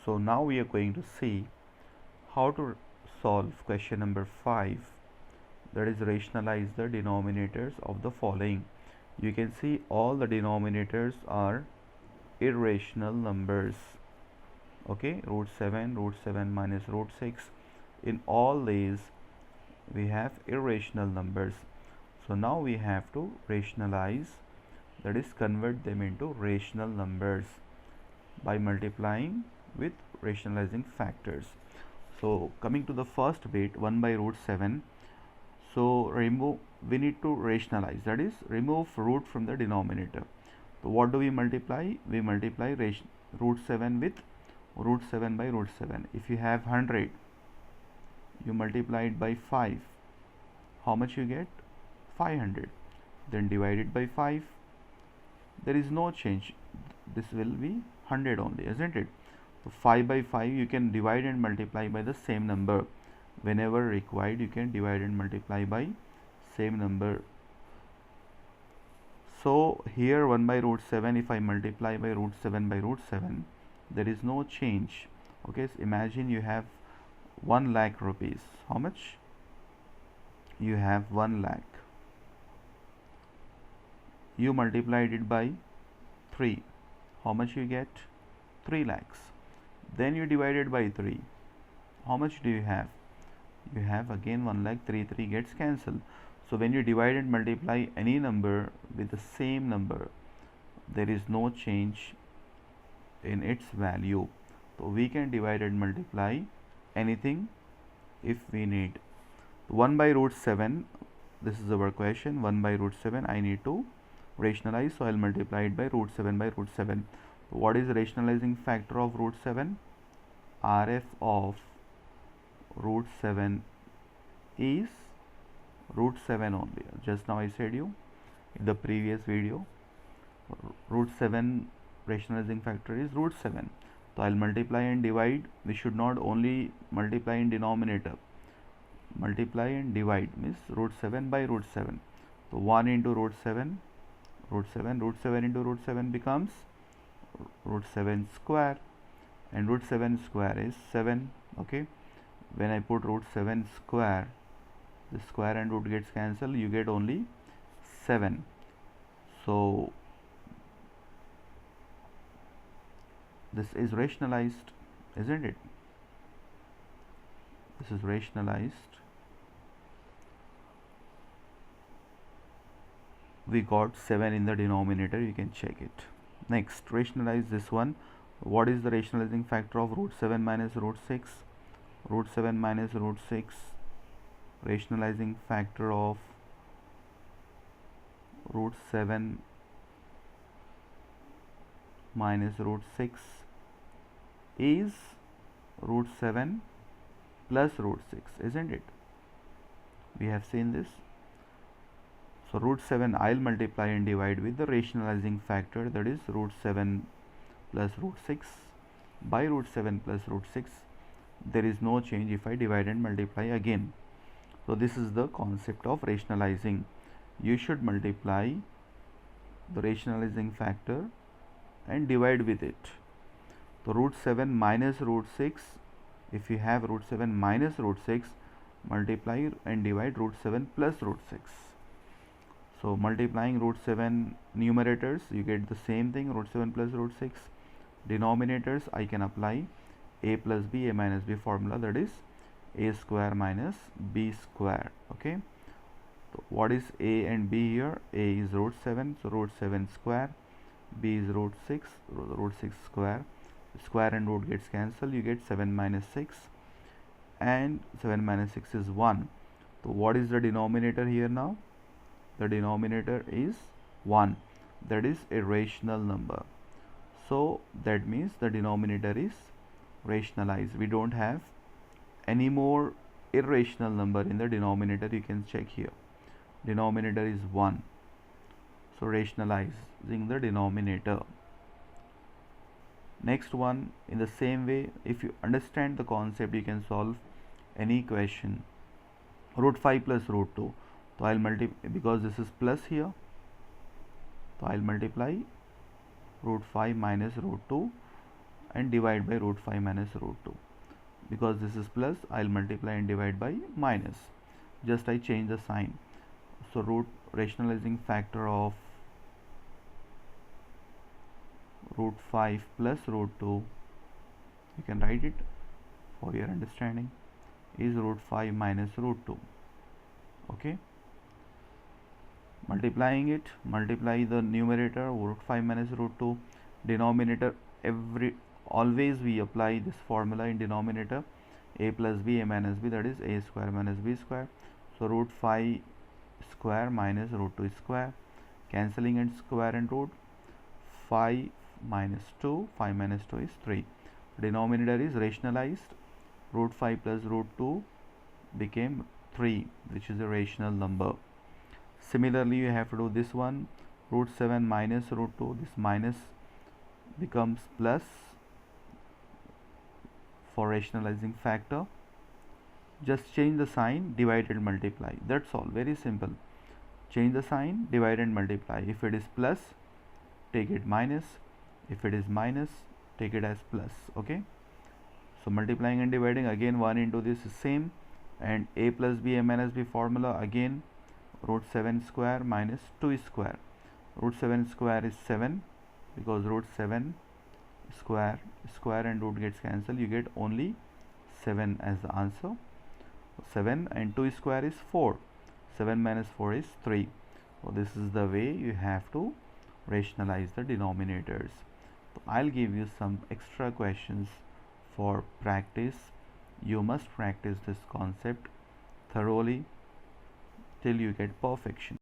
So now we are going to see how to solve question number 5, that is rationalize the denominators of the following. You can see all the denominators are irrational numbers. Okay, root 7 minus root 6. In all these we have irrational numbers. So now we have to rationalize, that is convert them into rational numbers by multiplying with rationalizing factors. So coming to the first bit, 1 by root 7. So we need to rationalize, that is remove root from the denominator. So what do we multiply? We multiply root 7 with root 7 by root 7. If you have 100, you multiply it by 5. How much you get? 500. Then divide it by 5. There is no change. This will be 100 only, isn't it? So 5 by 5 you can divide and multiply by the same number. Whenever required, you can divide and multiply by same number. So here 1 by root 7, if I multiply by root 7 by root 7, there is no change. Okay, so imagine you have 1 lakh rupees. How much? You have 1 lakh. You multiplied it by 3. How much you get? 3 lakhs. Then you divide it by 3. How much do you have? You have again 1 lakh. 3 gets cancelled. So when you divide and multiply any number with the same number, there is no change in its value. So we can divide and multiply anything if we need. 1 by root 7, this is our question. 1 by root 7 I need to rationalize, so I'll multiply it by root 7 by root 7. What is rationalizing factor of root 7? RF of root 7 is root 7 only. Just now I said you in the previous video, root 7 rationalizing factor is root 7. So I'll multiply and divide. We should not only multiply in denominator. Multiply and divide means root 7 by root 7. So 1 into root 7, root 7 into root 7 becomes root 7 square, and root 7 square is 7. Okay, when I put root 7 square, the square and root gets cancelled, you get only 7. So this is rationalized, isn't it? This is rationalized. We got 7 in the denominator, you can check it. Next, rationalize this one. What is the rationalizing factor of root 7 minus root 6? Root 7 minus root 6, rationalizing factor of root 7 minus root 6 is root 7 plus root 6, isn't it? We have seen this. So root 7 I'll multiply and divide with the rationalizing factor, that is root 7 plus root 6 by root 7 plus root 6. There is no change if I divide and multiply again. So this is the concept of rationalizing. You should multiply the rationalizing factor and divide with it. So root 7 minus root 6, if you have root 7 minus root 6, multiply and divide root 7 plus root 6. So multiplying root 7 numerators, you get the same thing, root 7 plus root 6. Denominators, I can apply a plus b, a minus b formula, that is a square minus b square. Okay, so what is a and b here? A is root 7, so root 7 square. B is root 6, root 6 square. Square and root gets cancelled, you get 7 minus 6, and 7 minus 6 is 1. So what is the denominator here now? The denominator is 1, that is a rational number. So that means the denominator is rationalized. We don't have any more irrational number in the denominator. You can check here, denominator is 1. So rationalizing the denominator. Next one, in the same way, if you understand the concept, you can solve any question. Root 5 plus root 2. So I'll multiply, because this is plus here, so I'll multiply root 5 minus root 2, and divide by root 5 minus root 2. Because this is plus, I'll multiply and divide by minus. Just I change the sign. So root rationalizing factor of root 5 plus root 2, you can write it for your understanding, is root 5 minus root 2. Okay, multiplying it, multiply the numerator root 5 minus root 2, denominator, always we apply this formula in denominator, a plus b, a minus b, that is a square minus b square. So root 5 square minus root 2 square, cancelling and square and root, 5 minus 2, 5 minus 2 is 3. Denominator is rationalized, root 5 plus root 2 became 3, which is a rational number. Similarly, you have to do this one, root 7 minus root 2, this minus becomes plus for rationalizing factor. Just change the sign, divide and multiply. That's all, very simple. Change the sign, divide and multiply. If it is plus, take it minus. If it is minus, take it as plus. Okay, so multiplying and dividing, again 1 into this is same, and a plus b, a minus b formula, again root 7 square minus 2 square. Root 7 square is 7, because root 7 square and root gets cancelled, you get only 7 as the answer. 7 and 2 square is 4, 7 minus 4 is 3. So this is the way you have to rationalize the denominators. So I'll give you some extra questions for practice. You must practice this concept thoroughly till you get perfection.